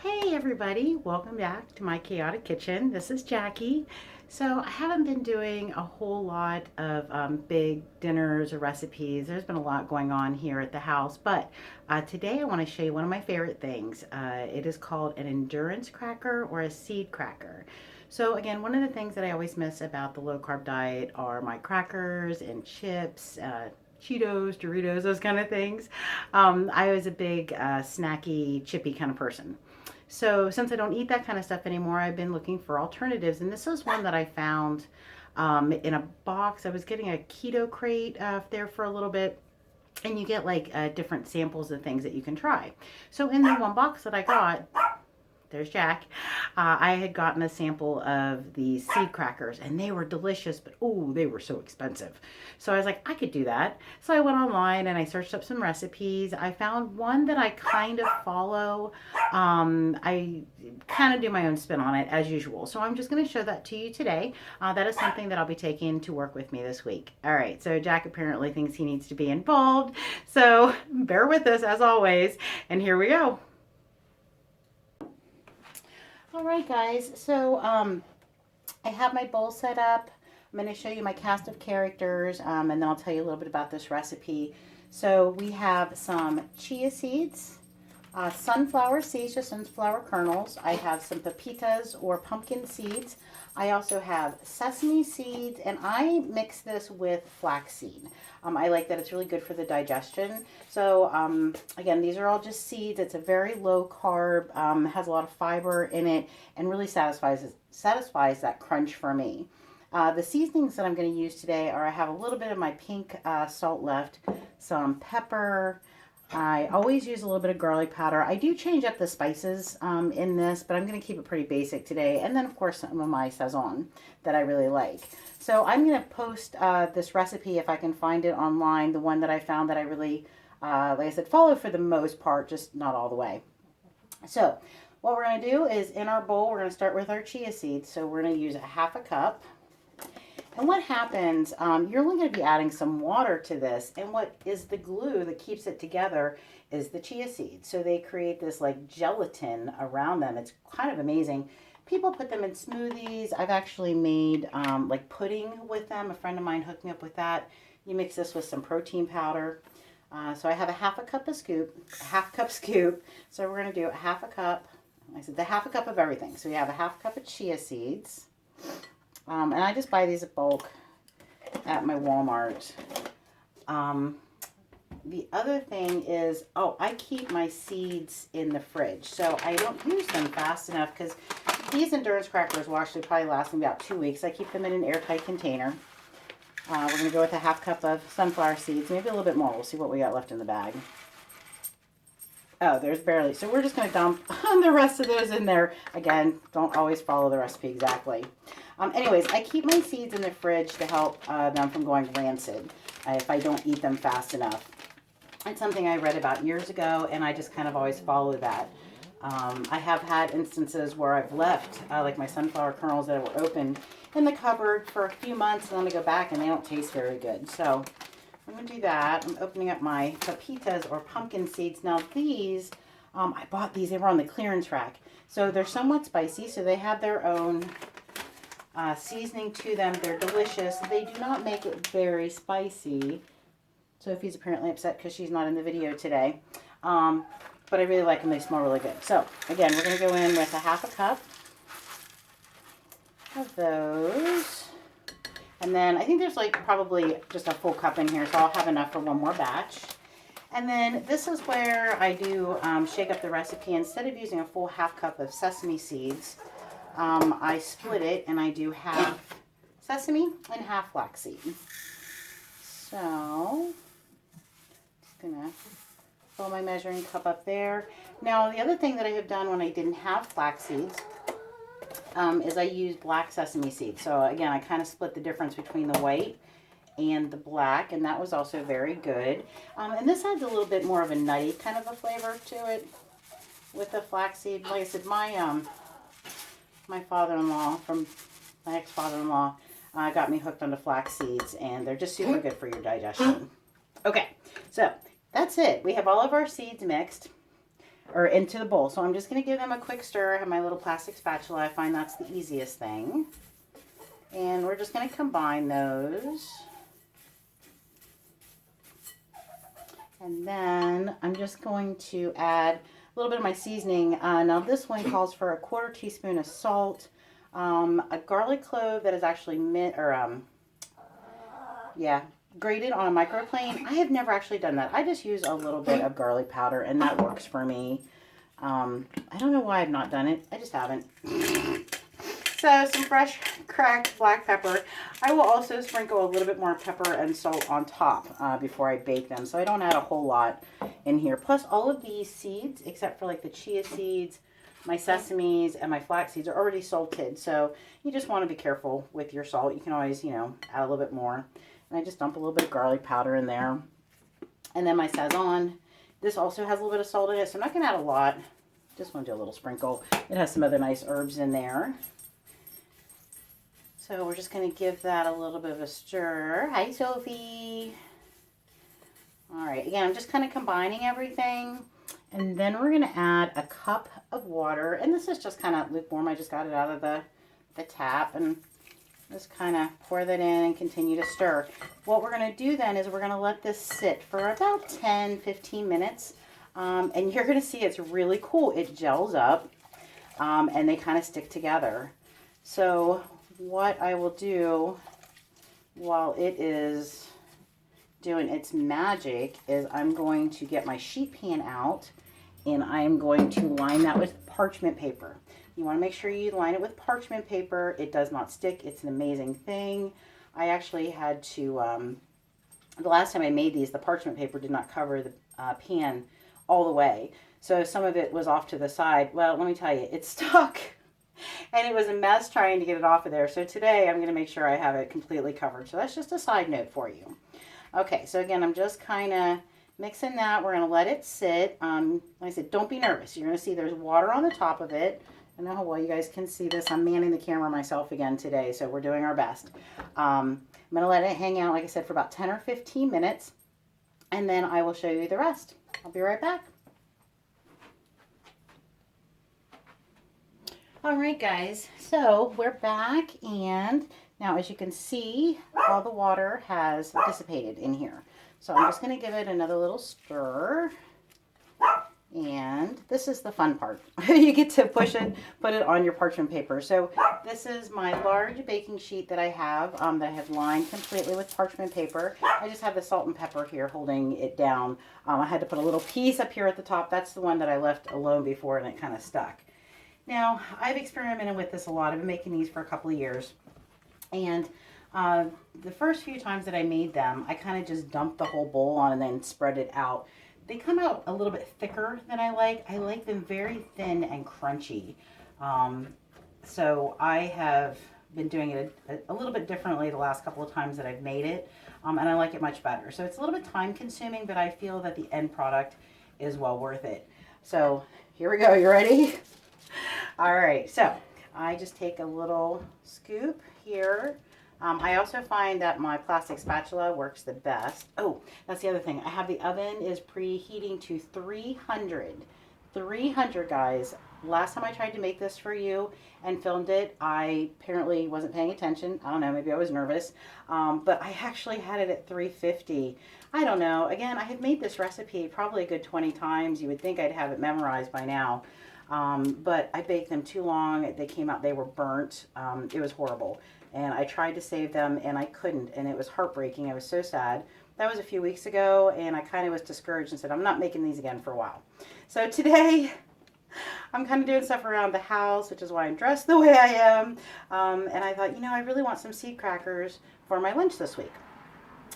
Hey everybody, welcome back to my chaotic kitchen. This is Jackie. So I haven't been doing a whole lot of big dinners or recipes. There's been a lot going on here at the house, but today I want to show you one of my favorite things. It is called an endurance cracker or a seed cracker. So again, one of the things that I always miss about the low carb diet are my crackers and chips, Cheetos, Doritos, those kind of things. I was a big snacky, chippy kind of person. So since I don't eat that kind of stuff anymore, I've been looking for alternatives. And this was one that I found in a box. I was getting a keto crate there for a little bit. And you get like different samples of things that you can try. So in the one box that I got, there's Jack. I had gotten a sample of the seed crackers and they were delicious, but oh, they were so expensive. So I was like, I could do that. So I went online and I searched up some recipes. I found one that I kind of follow. I kind of do my own spin on it as usual. So I'm just going to show that to you today. That is something that I'll be taking to work with me this week. All right, so Jack apparently thinks he needs to be involved. So bear with us as always. And here we go. All right, guys. So I have my bowl set up. I'm going to show you my cast of characters, and then I'll tell you a little bit about this recipe. So we have some chia seeds, sunflower seeds, just sunflower kernels. I have some pepitas or pumpkin seeds. I also have sesame seeds, and I mix this with flaxseed. I like that it's really good for the digestion. So again, these are all just seeds. It's a very low carb, has a lot of fiber in it, and really satisfies that crunch for me. The seasonings that I'm going to use today are I have a little bit of my pink salt left, some pepper. I always use a little bit of garlic powder. I do change up the spices in this, but I'm going to keep it pretty basic today. And then, of course, some of my Sazon that I really like. So I'm going to post this recipe if I can find it online, the one that I found that I really, like I said, follow for the most part, just not all the way. So what we're going to do is in our bowl, we're going to start with our chia seeds. So we're going to use a half a cup. And what happens, you're only going to be adding some water to this, and what is the glue that keeps it together is the chia seeds. So they create this like gelatin around them. It's kind of amazing. People put them in smoothies. I've actually made like pudding with them. A friend of mine hooked me up with that. You mix this with some protein powder. So I have a half cup scoop. So we're going to do a half a cup. I said the half a cup of everything. So we have a half cup of chia seeds. And I just buy these at bulk at my Walmart. The other thing is, I keep my seeds in the fridge. So I don't use them fast enough because these endurance crackers will actually probably last me about 2 weeks. I keep them in an airtight container. We're going to go with a half cup of sunflower seeds, maybe a little bit more. We'll see what we got left in the bag. Oh, there's barely. So we're just going to dump the rest of those in there. Again, don't always follow the recipe exactly. Anyways, I keep my seeds in the fridge to help them from going rancid if I don't eat them fast enough. It's something I read about years ago, and I just kind of always follow that. I have had instances where I've left like my sunflower kernels that were open in the cupboard for a few months, and then I go back and they don't taste very good. So I'm going to do that. I'm opening up my pepitas or pumpkin seeds. Now these, I bought these. They were on the clearance rack. So they're somewhat spicy, so they have their own seasoning to them. They're delicious. They do not make it very spicy. Sophie's apparently upset because she's not in the video today. But I really like them. They smell really good. So again, we're going to go in with a half a cup of those. And then I think there's like probably just a full cup in here, so I'll have enough for one more batch. And then this is where I do shake up the recipe. Instead of using a full half cup of sesame seeds, I split it and I do half sesame and half flaxseed. So, just gonna fill my measuring cup up there. Now, the other thing that I have done when I didn't have flax seeds is I use black sesame seeds. So again, I kind of split the difference between the white and the black, and that was also very good. And this adds a little bit more of a nutty kind of a flavor to it with the flaxseed. Like I said, my father-in-law from my ex-father-in-law got me hooked onto flax seeds, and they're just super good for your digestion. Okay, so that's it. We have all of our seeds mixed. or into the bowl. So I'm just going to give them a quick stir. I have my little plastic spatula. I find that's the easiest thing. And we're just going to combine those. And then I'm just going to add a little bit of my seasoning. Now this one calls for a 1/4 teaspoon of salt, a garlic clove that is actually grated on a microplane. I have never actually done that. I just use a little bit of garlic powder, and that works for me. I don't know why I've not done it. I just haven't. So some fresh cracked black pepper. I will also sprinkle a little bit more pepper and salt on top before I bake them. So I don't add a whole lot in here. Plus all of these seeds, except for like the chia seeds, my sesames, and my flax seeds are already salted. So you just want to be careful with your salt. You can always, add a little bit more. And I just dump a little bit of garlic powder in there. And then my Sazon. This also has a little bit of salt in it, so I'm not going to add a lot. Just want to do a little sprinkle. It has some other nice herbs in there. So we're just going to give that a little bit of a stir. Hi, Sophie. All right, again, I'm just kind of combining everything. And then we're going to add a cup of water. And this is just kind of lukewarm. I just got it out of the tap and just kind of pour that in and continue to stir. What we're going to do then is we're going to let this sit for about 10-15 minutes. And you're going to see it's really cool. It gels up and they kind of stick together. So what I will do while it is doing its magic is I'm going to get my sheet pan out and I'm going to line that with parchment paper. You want to make sure you line it with parchment paper. It does not stick. It's an amazing thing. I actually had to, the last time I made these, the parchment paper did not cover the pan all the way. So some of it was off to the side. Well, let me tell you, it stuck. And it was a mess trying to get it off of there. So today I'm going to make sure I have it completely covered. So that's just a side note for you. Okay, so again, I'm just kind of mixing that. We're going to let it sit. Like I said, don't be nervous. You're going to see there's water on the top of it. I don't know how well you guys can see this. I'm manning the camera myself again today, so we're doing our best. I'm going to let it hang out, like I said, for about 10 or 15 minutes. And then I will show you the rest. I'll be right back. All right, guys, so we're back, and now as you can see, all the water has dissipated in here. So I'm just going to give it another little stir, and this is the fun part. You get to put it on your parchment paper. So this is my large baking sheet that I have that I have lined completely with parchment paper. I just have the salt and pepper here holding it down. I had to put a little piece up here at the top. That's the one that I left alone before, and it kind of stuck. Now, I've experimented with this a lot. I've been making these for a couple of years. And the first few times that I made them, I kind of just dumped the whole bowl on and then spread it out. They come out a little bit thicker than I like. I like them very thin and crunchy. So I have been doing it a little bit differently the last couple of times that I've made it. And I like it much better. So it's a little bit time consuming, but I feel that the end product is well worth it. So here we go. You ready? All right, so I just take a little scoop here. I also find that my plastic spatula works the best. Oh, that's the other thing. I have the oven is preheating to 300. 300, guys. Last time I tried to make this for you and filmed it, I apparently wasn't paying attention. I don't know, maybe I was nervous. But I actually had it at 350. I don't know. Again, I have made this recipe probably a good 20 times. You would think I'd have it memorized by now. But I baked them too long. They came out, they were burnt. It was horrible. And I tried to save them and I couldn't. And it was heartbreaking. I was so sad. That was a few weeks ago and I kind of was discouraged and said, I'm not making these again for a while. So today, I'm kind of doing stuff around the house, which is why I'm dressed the way I am. And I thought, I really want some seed crackers for my lunch this week.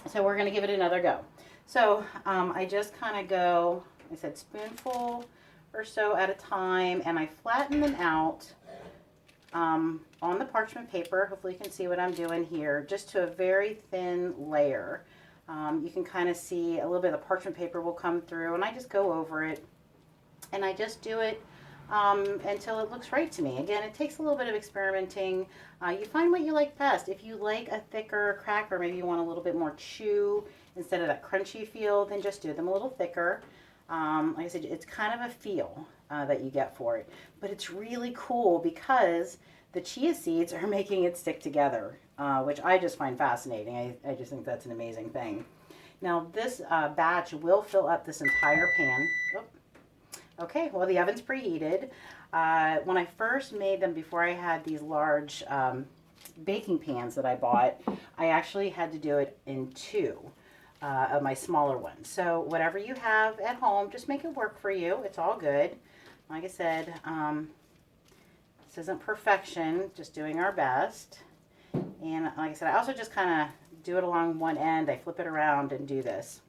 So we're going to give it another go. So I just kind of go, I said spoonful or so at a time, and I flatten them out on the parchment paper. Hopefully you can see what I'm doing here, just to a very thin layer. You can kind of see a little bit of the parchment paper will come through, and I just go over it, and I just do it until it looks right to me. Again, it takes a little bit of experimenting. You find what you like best. If you like a thicker cracker, maybe you want a little bit more chew instead of that crunchy feel, then just do them a little thicker. Like I said, it's kind of a feel that you get for it, but it's really cool because the chia seeds are making it stick together, which I just find fascinating. I just think that's an amazing thing. Now this batch will fill up this entire pan. Oh, okay, well the oven's preheated. When I first made them, before I had these large baking pans that I bought, I actually had to do it in two of my smaller ones. So whatever you have at home, just make it work for you. It's all good. Like I said, this isn't perfection, just doing our best. And like I said, I also just kind of do it along one end. I flip it around and do this.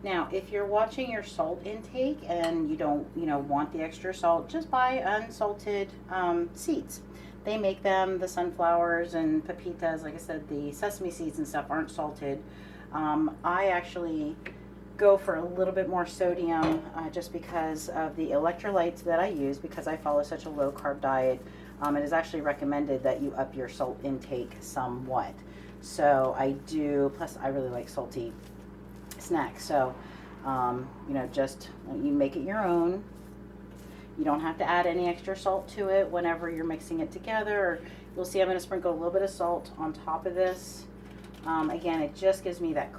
Now, if you're watching your salt intake and you don't, want the extra salt, just buy unsalted seeds. They make them, the sunflowers and pepitas, like I said, the sesame seeds and stuff aren't salted. I actually go for a little bit more sodium just because of the electrolytes that I use, because I follow such a low carb diet. It is actually recommended that you up your salt intake somewhat. So I do, plus I really like salty snacks. So, just you make it your own. You don't have to add any extra salt to it whenever you're mixing it together. You'll see I'm going to sprinkle a little bit of salt on top of this. Again, it just gives me that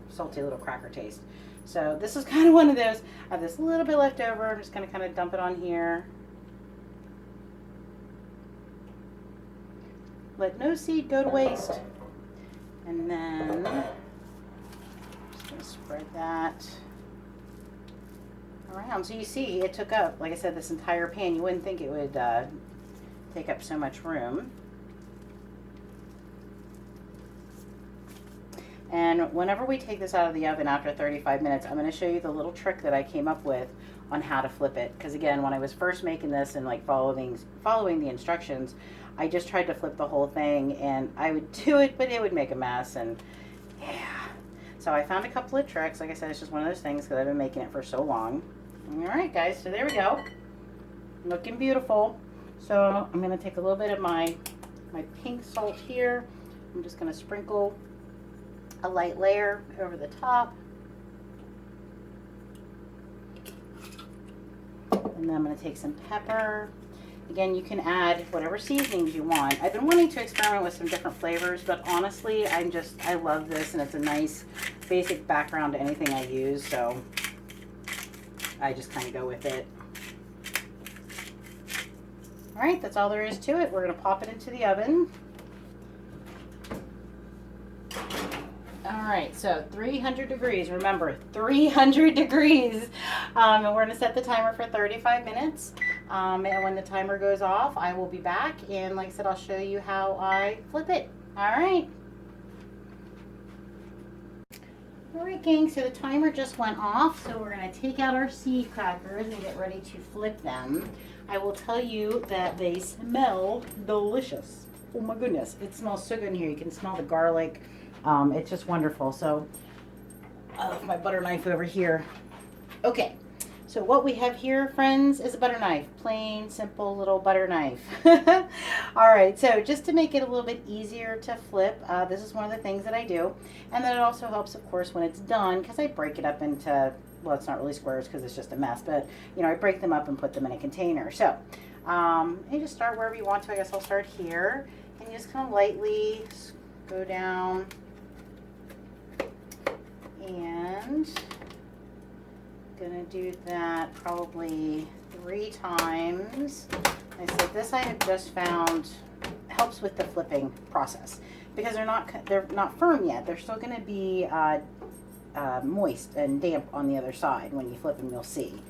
salty little cracker taste. So this is kind of one of those. I have this little bit left over. I'm just going to kind of dump it on here. Let no seed go to waste. And then just going to spread that around. So you see it took up, like I said, this entire pan. You wouldn't think it would take up so much room. And whenever we take this out of the oven after 35 minutes, I'm going to show you the little trick that I came up with on how to flip it. Because again, when I was first making this and like following the instructions, I just tried to flip the whole thing, and I would do it, but it would make a mess. And yeah, so I found a couple of tricks. Like I said, it's just one of those things because I've been making it for so long. All right, guys, so there we go, looking beautiful. So I'm going to take a little bit of my pink salt here. I'm just going to sprinkle a light layer over the top, and then I'm going to take some pepper. Again, you can add whatever seasonings you want. I've been wanting to experiment with some different flavors, but honestly, I love this, and it's a nice basic background to anything I use, so I just kind of go with it. All right, that's all there is to it. We're going to pop it into the oven. All right, so 300 degrees. Remember, 300 degrees. And we're going to set the timer for 35 minutes. And when the timer goes off, I will be back. And like I said, I'll show you how I flip it. All right. All right, gang, so the timer just went off. So we're going to take out our seed crackers and get ready to flip them. I will tell you that they smell delicious. Oh my goodness, it smells so good in here. You can smell the garlic. It's just wonderful. So I left my butter knife over here. Okay, so what we have here, friends, is a butter knife. Plain, simple little butter knife. All right, so just to make it a little bit easier to flip, this is one of the things that I do. And then it also helps, of course, when it's done, because I break it up into, well, it's not really squares because it's just a mess, but, I break them up and put them in a container. So you just start wherever you want to. I guess I'll start here. And you just kind of lightly go down. And gonna do that probably 3 times. I said this I have just found helps with the flipping process because they're not firm yet. They're still gonna be moist and damp on the other side. When you flip them, you'll see.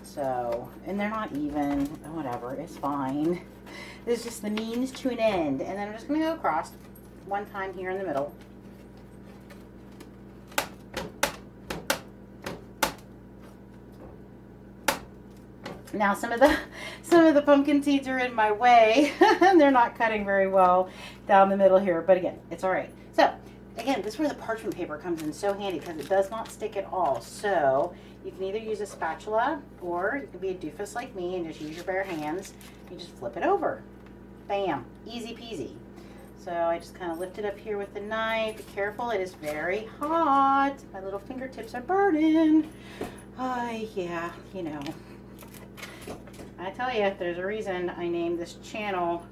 So, and they're not even. Whatever, it's fine. This is just the means to an end. And then I'm just gonna go across one time here in the middle. Now some of the pumpkin seeds are in my way and they're not cutting very well down the middle here, but again, it's all right. So again, this is where the parchment paper comes in so handy because it does not stick at all. So you can either use a spatula or you can be a doofus like me and just use your bare hands. You just flip it over. Bam, easy peasy. So I just kind of lift it up here with the knife. Be careful, it is very hot. My little fingertips are burning. Yeah, you know. I tell you, there's a reason I named this channel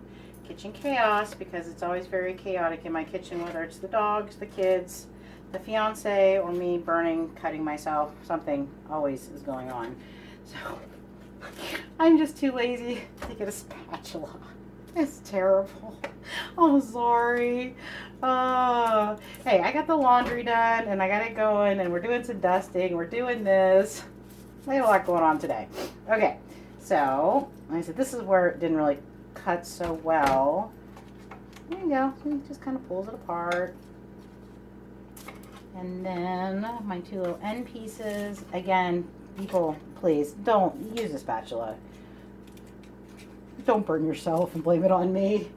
Kitchen Chaos, because it's always very chaotic in my kitchen, whether it's the dogs, the kids, the fiance, or me burning, cutting myself. Something always is going on. So I'm just too lazy to get a spatula. It's terrible. I'm sorry. Hey, I got the laundry done and I got it going, and we're doing some dusting. We're doing this. I had a lot going on today. Okay, so like I said, this is where it didn't really cut so well. There you go. So it just kind of pulls it apart. And then my two little end pieces. Again, people, please don't use a spatula. Don't burn yourself and blame it on me.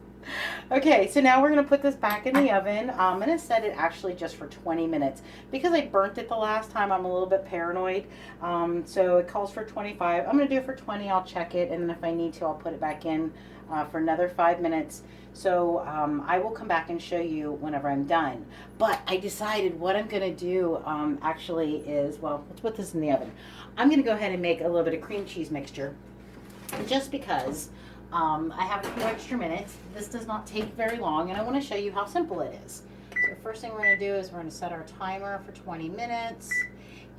Okay, so now we're going to put this back in the oven. I'm going to set it actually just for 20 minutes. Because I burnt it the last time, I'm a little bit paranoid. So it calls for 25. I'm going to do it for 20. I'll check it, and then if I need to, I'll put it back in for another 5 minutes. So I will come back and show you whenever I'm done. But I decided what I'm going to do actually is, well, let's put this in the oven. I'm going to go ahead and make a little bit of cream cheese mixture. Just because I have a few extra minutes. This does not take very long, and I want to show you how simple it is. So the first thing we're going to do is we're going to set our timer for 20 minutes,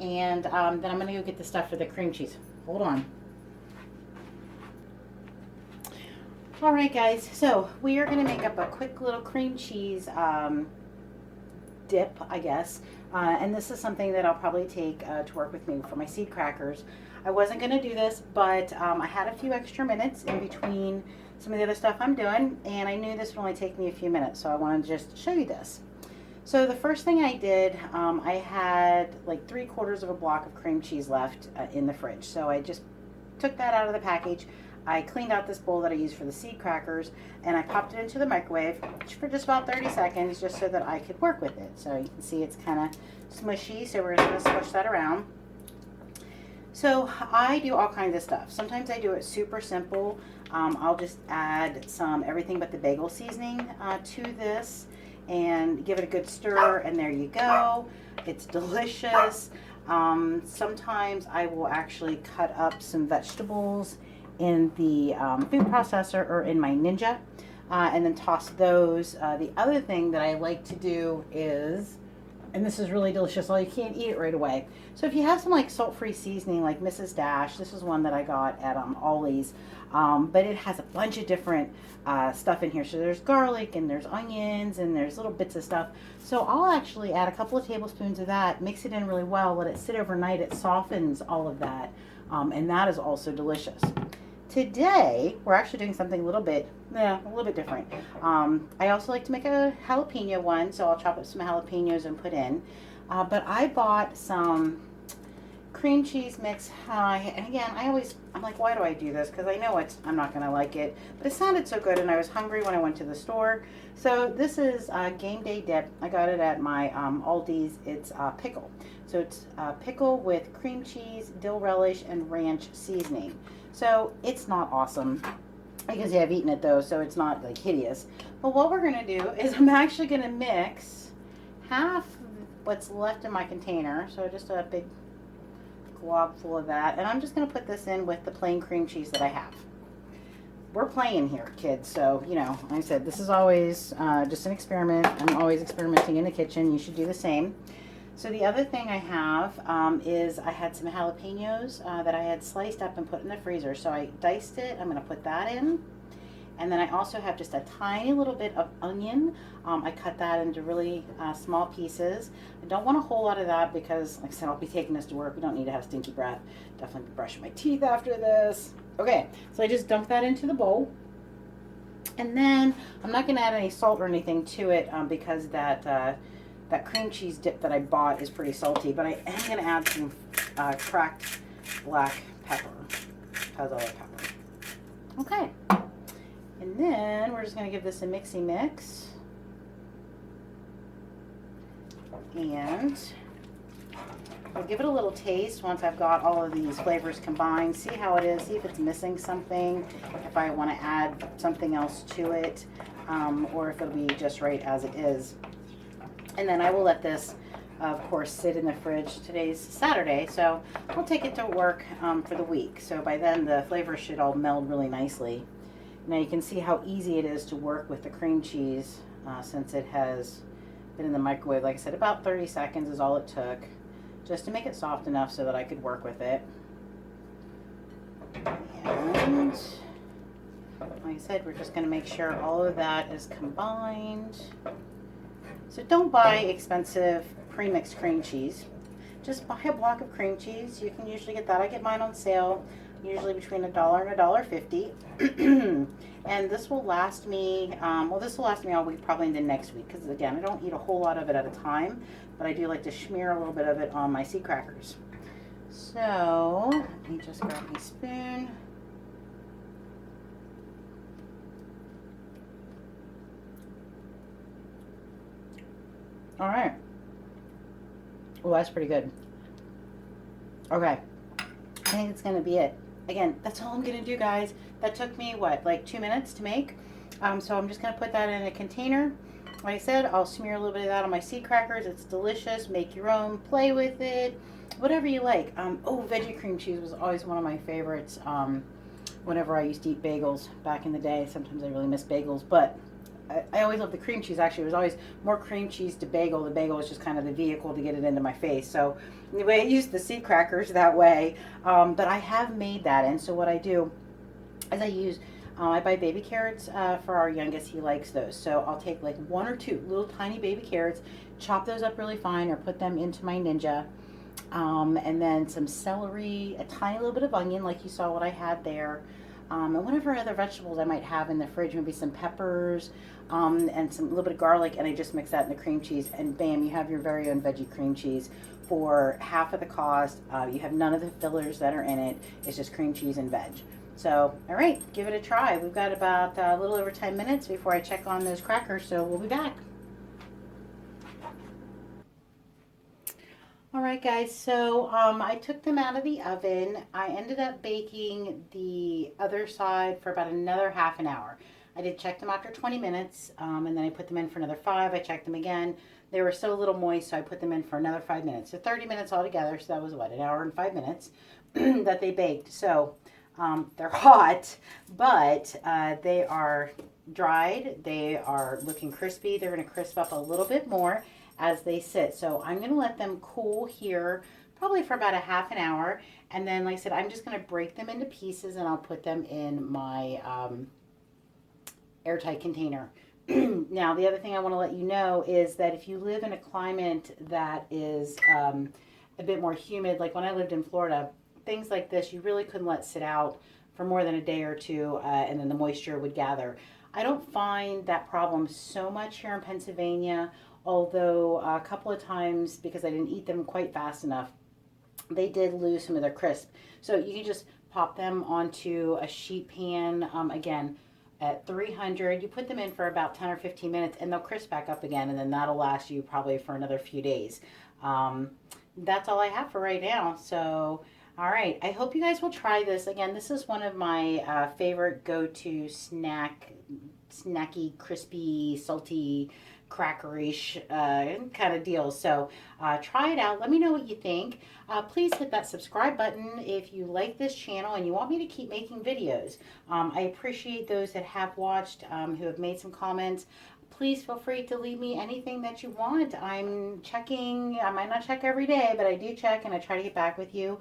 and then I'm going to go get the stuff for the cream cheese. Hold on. All right, guys, so we are going to make up a quick little cream cheese dip, I guess, and this is something that I'll probably take to work with me for my seed crackers. I wasn't going to do this, but I had a few extra minutes in between some of the other stuff I'm doing, and I knew this would only take me a few minutes, so I wanted to just show you this. So the first thing I did, I had like 3/4 of a block of cream cheese left in the fridge, so I just took that out of the package. I cleaned out this bowl that I used for the seed crackers, and I popped it into the microwave for just about 30 seconds just so that I could work with it. So you can see it's kind of smushy, so we're going to smush that around. So I do all kinds of stuff. Sometimes I do it super simple. I'll just add some everything but the bagel seasoning to this and give it a good stir, and there you go. It's delicious. Sometimes I will actually cut up some vegetables in the food processor or in my Ninja and then toss those. The other thing that I like to do is, and this is really delicious, although you can't eat it right away. So if you have some like salt-free seasoning like Mrs. Dash, this is one that I got at Ollie's, but it has a bunch of different stuff in here. So there's garlic and there's onions and there's little bits of stuff. So I'll actually add a couple of tablespoons of that, mix it in really well, let it sit overnight. It softens all of that, and that is also delicious. Today, we're actually doing something a little bit different. I also like to make a jalapeno one, so I'll chop up some jalapenos and put in. But I bought some cream cheese mix. And again, I'm like, why do I do this? Because I know I'm not going to like it. But it sounded so good, and I was hungry when I went to the store. So this is game day dip. I got it at my Aldi's. It's pickle. So it's pickle with cream cheese, dill relish, and ranch seasoning. So it's not awesome because I've eaten it though, so it's not like hideous. But what we're going to do is I'm actually going to mix half what's left in my container, so just a big glob full of that, and I'm just going to put this in with the plain cream cheese that I have. We're playing here, kids, so you know, like I said, this is always just an experiment. I'm always experimenting in the kitchen. You should do the same. So the other thing I have is I had some jalapenos that I had sliced up and put in the freezer. So I diced it. I'm going to put that in. And then I also have just a tiny little bit of onion. I cut that into really small pieces. I don't want a whole lot of that because, like I said, I'll be taking this to work. We don't need to have stinky breath. Definitely be brushing my teeth after this. Okay, so I just dumped that into the bowl. And then I'm not going to add any salt or anything to it because that cream cheese dip that I bought is pretty salty, but I am going to add some cracked black pepper, because I like pepper. Okay, and then we're just going to give this a mixy mix, and I'll give it a little taste once I've got all of these flavors combined. See how it is. See if it's missing something. If I want to add something else to it, or if it'll be just right as it is. And then I will let this, of course, sit in the fridge. Today's Saturday, so I'll take it to work for the week. So by then the flavors should all meld really nicely. Now you can see how easy it is to work with the cream cheese since it has been in the microwave. Like I said, about 30 seconds is all it took, just to make it soft enough so that I could work with it. And like I said, we're just going to make sure all of that is combined. So don't buy expensive pre-mixed cream cheese. Just buy a block of cream cheese. You can usually get that. I get mine on sale, usually between $1 and $1.50. And this will last me, this will last me all week, probably into next week, because again, I don't eat a whole lot of it at a time, but I do like to smear a little bit of it on my sea crackers. So let me just grab my spoon. All right. Oh, that's pretty good. Okay. I think it's going to be it. Again, that's all I'm going to do, guys. That took me, what, like 2 minutes to make? So I'm just going to put that in a container. Like I said, I'll smear a little bit of that on my sea crackers. It's delicious. Make your own. Play with it. Whatever you like. Veggie cream cheese was always one of my favorites whenever I used to eat bagels back in the day. Sometimes I really miss bagels, but I always loved the cream cheese. Actually, it was always more cream cheese to bagel. The bagel was just kind of the vehicle to get it into my face. So anyway, I used the sea crackers that way. But I have made that. And so what I do is I buy baby carrots for our youngest. He likes those. So I'll take like 1 or 2 little tiny baby carrots, chop those up really fine or put them into my Ninja. And then some celery, a tiny little bit of onion like you saw what I had there. And whatever other vegetables I might have in the fridge, maybe some peppers, and a little bit of garlic, and I just mix that in the cream cheese, and bam, you have your very own veggie cream cheese for half of the cost. You have none of the fillers that are in it. It's just cream cheese and veg. So, all right, give it a try. We've got about a little over 10 minutes before I check on those crackers, so we'll be back. All right, guys, so I took them out of the oven. I ended up baking the other side for about another half an hour. I did check them after 20 minutes, and then I put them in for another 5. I checked them again. They were still a little moist, so I put them in for another 5 minutes. So 30 minutes altogether, so that was what, an hour and 5 minutes that they baked. So they're hot, but they are dried. They are looking crispy. They're going to crisp up a little bit more as they sit. So I'm going to let them cool here probably for about a half an hour. And then, like I said, I'm just going to break them into pieces and I'll put them in my airtight container. Now, the other thing I want to let you know is that if you live in a climate that is a bit more humid, like when I lived in Florida, things like this you really couldn't let sit out for more than a day or two, and then the moisture would gather. I don't find that problem so much here in Pennsylvania, although a couple of times, because I didn't eat them quite fast enough, they did lose some of their crisp. So you can just pop them onto a sheet pan, again, at 300. You put them in for about 10 or 15 minutes, and they'll crisp back up again, and then that'll last you probably for another few days. That's all I have for right now. So, all right. I hope you guys will try this. Again, this is one of my favorite go-to snacky, crispy, salty, crackerish kind of deals. So try it out. Let me know what you think. Please hit that subscribe button if you like this channel and you want me to keep making videos. I appreciate those that have watched, who have made some comments. Please feel free to leave me anything that you want. I'm checking. I might not check every day, but I do check and I try to get back with you.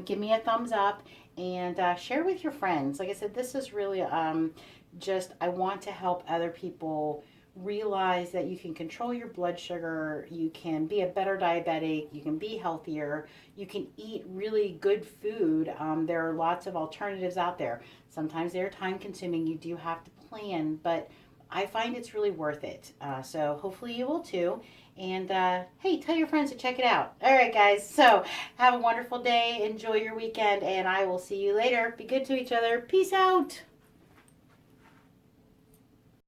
Give me a thumbs up and share with your friends. Like I said, this is really I want to help other people realize that you can control your blood sugar, you can be a better diabetic, you can be healthier, you can eat really good food. There are lots of alternatives out there. Sometimes they're time consuming, you do have to plan, but I find it's really worth it. So hopefully you will too. And hey, tell your friends to check it out. All right, guys. So have a wonderful day. Enjoy your weekend. And I will see you later. Be good to each other. Peace out.